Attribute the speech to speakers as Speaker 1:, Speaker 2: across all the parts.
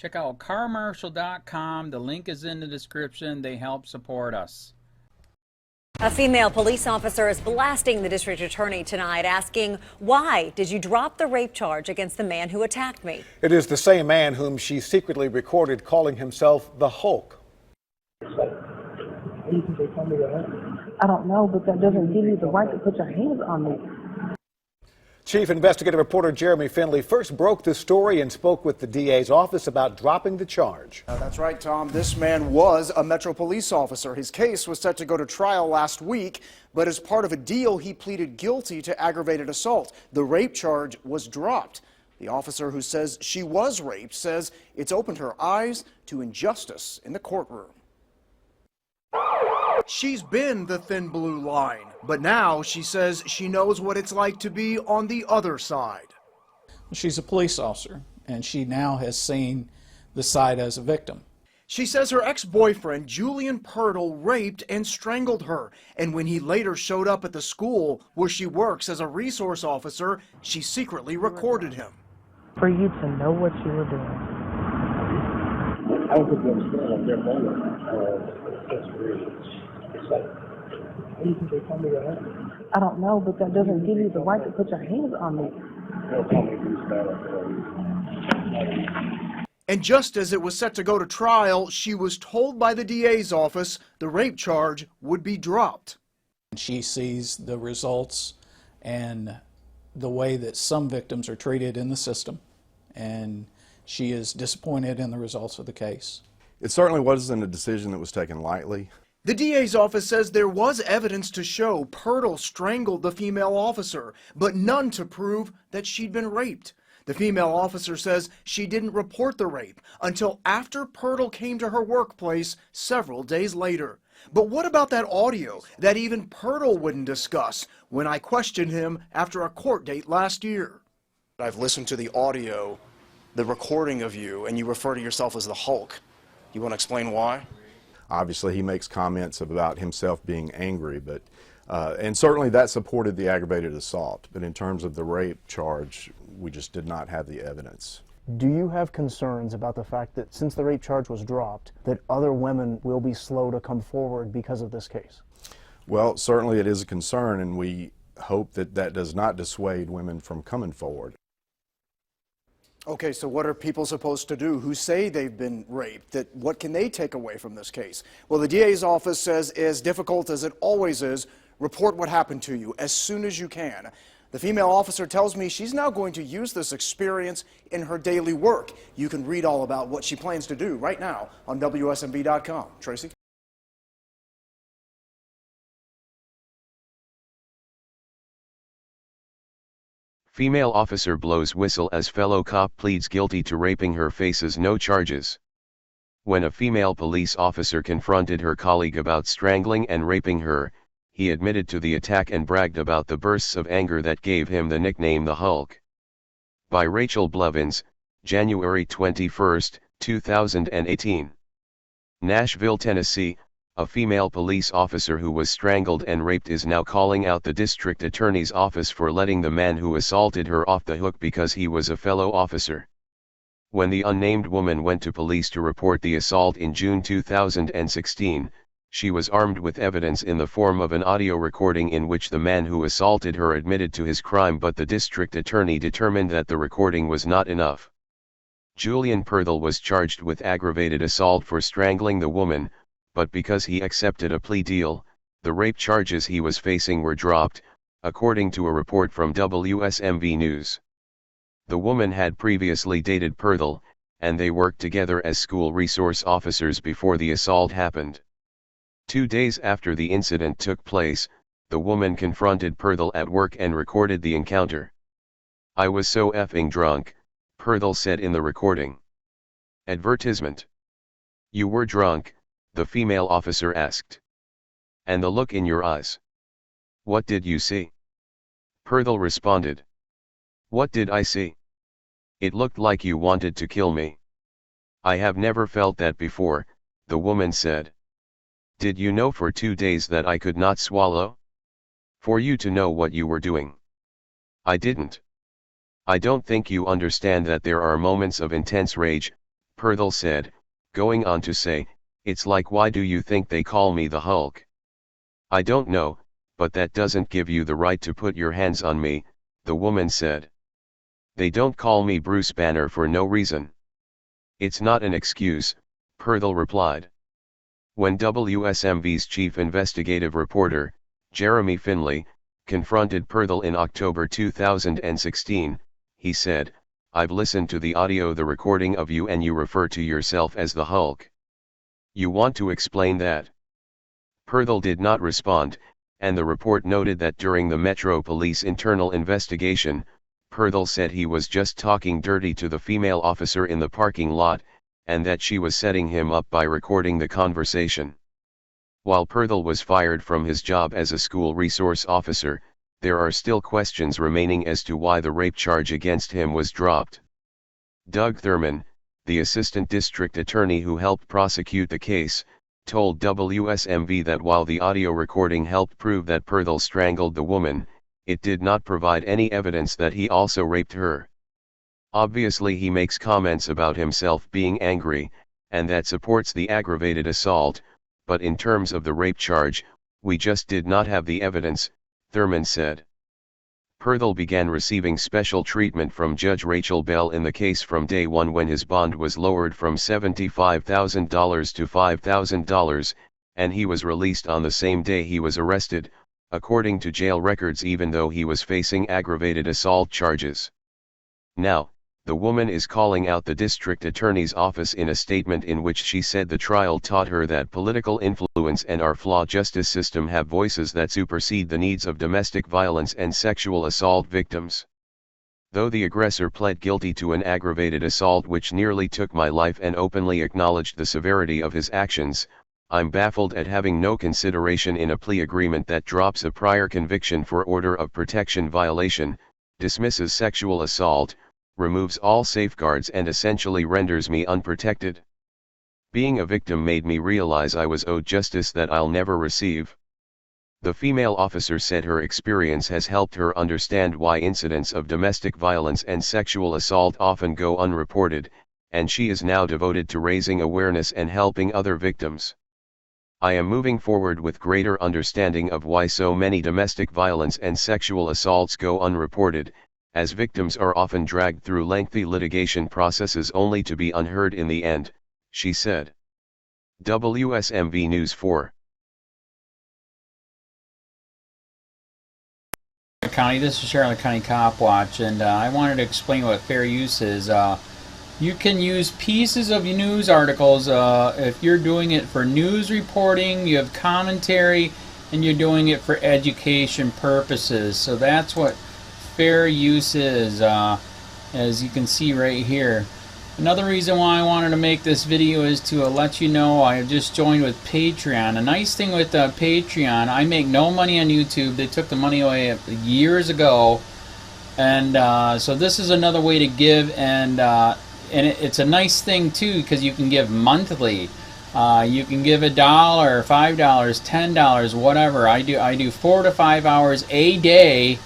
Speaker 1: Check out carmarshal.com. The link is in the description. They help support us.
Speaker 2: A female police officer is blasting the district attorney tonight, asking, why did you drop the rape charge against the man who attacked me?
Speaker 3: It is the same man whom she secretly recorded calling himself the Hulk.
Speaker 4: I don't know, but that doesn't give you the right to put your hands on me.
Speaker 3: Chief investigative reporter Jeremy Finley first broke the story and spoke with the DA's office about dropping the charge.
Speaker 5: That's right, Tom. This man was a Metro police officer. His case was set to go to trial last week, but as part of a deal, he pleaded guilty to aggravated assault. The rape charge was dropped. The officer who says she was raped says it's opened her eyes to injustice in the courtroom. She's been the thin blue line, but now she says she knows what it's like to be on the other side.
Speaker 6: She's a police officer, and she now has seen the side as a victim.
Speaker 5: She says her ex-boyfriend, Julian Pirtle, raped and strangled her, and when he later showed up at the school where she works as a resource officer, she secretly recorded him.
Speaker 4: For you to know what you were doing.
Speaker 7: I don't think you understand at that moment. It's really, it's like, what do you think they told me to happen?
Speaker 4: I don't know, but that doesn't give you the right to put your hands on me.
Speaker 7: They'll tell me these matters.
Speaker 5: And just as it was set to go to trial, she was told by the DA's office the rape charge would be dropped.
Speaker 6: She sees the results and the way that some victims are treated in the system, and she is disappointed in the results of the case.
Speaker 8: It certainly wasn't a decision that was taken lightly.
Speaker 5: The DA's office says there was evidence to show Pirtle strangled the female officer, but none to prove that she'd been raped. The female officer says she didn't report the rape until after Pirtle came to her workplace several days later. But what about that audio that even Pirtle wouldn't discuss when I questioned him after a court date last year? I've listened to the audio, the recording of you, and you refer to yourself as the Hulk. You want to explain why?
Speaker 8: Obviously, he makes comments about himself being angry, but and certainly that supported the aggravated assault. But in terms of the rape charge, we just did not have the evidence.
Speaker 9: Do you have concerns about the fact that since the rape charge was dropped, that other women will be slow to come forward because of this case?
Speaker 8: Well, certainly it is a concern, and we hope that that does not dissuade women from coming forward.
Speaker 5: Okay, so what are people supposed to do who say they've been raped? What can they take away from this case? Well, the DA's office says, as difficult as it always is, report what happened to you as soon as you can. The female officer tells me she's now going to use this experience in her daily work. You can read all about what she plans to do right now on WSMV.com. Tracy?
Speaker 10: Female officer blows whistle as fellow cop pleads guilty to raping her, faces no charges. When a female police officer confronted her colleague about strangling and raping her, he admitted to the attack and bragged about the bursts of anger that gave him the nickname the Hulk. By Rachel Blevins, January 21, 2018. Nashville, Tennessee. A female police officer who was strangled and raped is now calling out the district attorney's office for letting the man who assaulted her off the hook because he was a fellow officer. When the unnamed woman went to police to report the assault in June 2016, she was armed with evidence in the form of an audio recording in which the man who assaulted her admitted to his crime, but the district attorney determined that the recording was not enough. Julian Pirtle was charged with aggravated assault for strangling the woman, but because he accepted a plea deal, the rape charges he was facing were dropped, according to a report from WSMV News. The woman had previously dated Pirtle, and they worked together as school resource officers before the assault happened. 2 days after the incident took place, the woman confronted Pirtle at work and recorded the encounter. "I was so effing drunk," Pirtle said in the recording. Advertisement. "You were drunk?" the female officer asked. "And the look in your eyes. What did you see?" Pirtle responded. "What did I see? It looked like you wanted to kill me." "I have never felt that before," the woman said. "Did you know for 2 days that I could not swallow? For you to know what you were doing?" "I didn't. I don't think you understand that there are moments of intense rage," Perthel said, going on to say, "It's like, why do you think they call me the Hulk? I don't know, but that doesn't give you the right to put your hands on me," the woman said. "They don't call me Bruce Banner for no reason." "It's not an excuse," Perthel replied. When WSMV's chief investigative reporter, Jeremy Finley, confronted Perthel in October 2016, he said, "I've listened to the audio, the recording of you, and you refer to yourself as the Hulk. You want to explain that?" Perthel did not respond, and the report noted that during the Metro Police internal investigation, Perthel said he was just talking dirty to the female officer in the parking lot, and that she was setting him up by recording the conversation. While Perthel was fired from his job as a school resource officer, there are still questions remaining as to why the rape charge against him was dropped. Doug Thurman, the assistant district attorney who helped prosecute the case, told WSMV that while the audio recording helped prove that Perthel strangled the woman, it did not provide any evidence that he also raped her. "Obviously he makes comments about himself being angry, and that supports the aggravated assault, but in terms of the rape charge, we just did not have the evidence," Thurman said. Perthel began receiving special treatment from Judge Rachel Bell in the case from day one when his bond was lowered from $75,000 to $5,000, and he was released on the same day he was arrested, according to jail records, even though he was facing aggravated assault charges. Now, the woman is calling out the district attorney's office in a statement in which she said the trial taught her that political influence and our flawed justice system have voices that supersede the needs of domestic violence and sexual assault victims. Though the aggressor pled guilty to an aggravated assault which nearly took my life and openly acknowledged the severity of his actions, I'm baffled at having no consideration in a plea agreement that drops a prior conviction for order of protection violation, dismisses sexual assault, removes all safeguards, and essentially renders me unprotected. Being a victim made me realize I was owed justice that I'll never receive." The female officer said her experience has helped her understand why incidents of domestic violence and sexual assault often go unreported, and she is now devoted to raising awareness and helping other victims. "I am moving forward with greater understanding of why so many domestic violence and sexual assaults go unreported, as victims are often dragged through lengthy litigation processes only to be unheard in the end," she said. WSMV News 4.
Speaker 1: County, this is Charlotte County Cop Watch, and I wanted to explain what fair use is. You can use pieces of news articles if you're doing it for news reporting, you have commentary, and you're doing it for education purposes. So that's what fair use is, as you can see right here. Another reason why I wanted to make this video is to let you know I have just joined with Patreon. A nice thing with Patreon, I make no money on YouTube. They took the money away years ago, and so this is another way to give, and it's a nice thing too because you can give monthly. You can give $1, $5, $10, whatever. I do 4 to 5 hours a day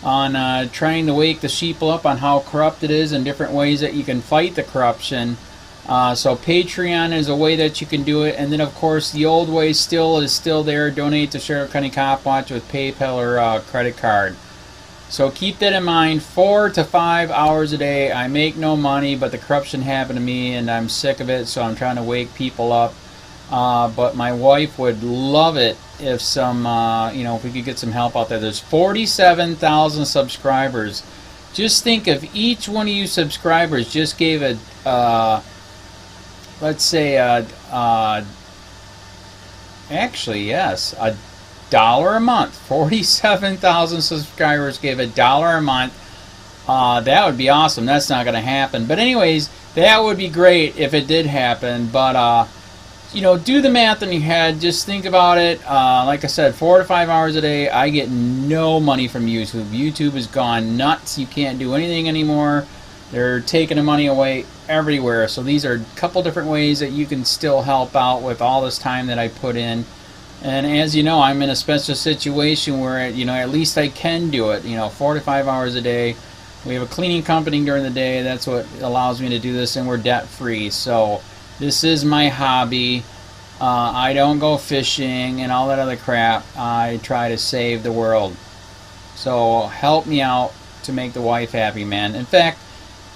Speaker 1: on trying to wake the sheeple up on how corrupt it is and different ways that you can fight the corruption. So Patreon is a way that you can do it, and then of course the old way is still there. Donate to Sheriff County Cop Watch with PayPal or credit card. So keep that in mind. 4 to 5 hours a day. I make no money, but the corruption happened to me and I'm sick of it, so I'm trying to wake people up. But my wife would love it if if we could get some help out there. There's 47,000 subscribers. Just think if each one of you subscribers just gave let's say actually yes, $1 a month. 47,000 subscribers gave $1 a month. That would be awesome. That's not going to happen. But anyways, that would be great if it did happen. But do the math in your head. Just think about it. Like I said, 4 to 5 hours a day. I get no money from YouTube. YouTube has gone nuts. You can't do anything anymore. They're taking the money away everywhere. So these are a couple different ways that you can still help out with all this time that I put in. And as you know, I'm in a special situation where at least I can do it. 4 to 5 hours a day. We have a cleaning company during the day. That's what allows me to do this, and we're debt free. So this is my hobby. I don't go fishing and all that other crap. I try to save the world. So help me out to make the wife happy, man. In fact,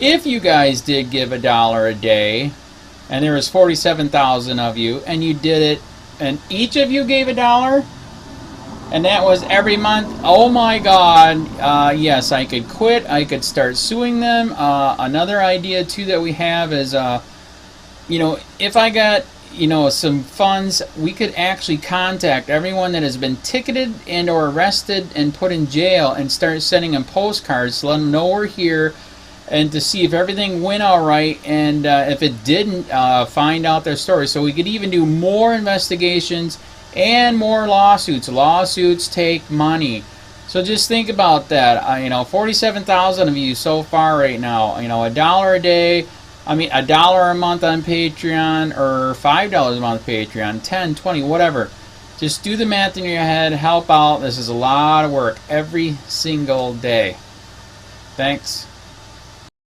Speaker 1: if you guys did give $1 a day, and there was 47,000 of you, and you did it, and each of you gave $1, and that was every month, oh my God, yes, I could quit. I could start suing them. Another idea too that we have is, you know, if I got, you know, some funds, we could actually contact everyone that has been ticketed and or arrested and put in jail and start sending them postcards to let them know we're here, and to see if everything went all right, and if it didn't, find out their story. So we could even do more investigations and more lawsuits. Lawsuits take money. So just think about that. You know, 47,000 of you so far right now. You know, $1 a day. I mean, $1 a month on Patreon, or $5 a month Patreon, 10, 20, whatever. Just do the math in your head. Help out. This is a lot of work every single day. Thanks.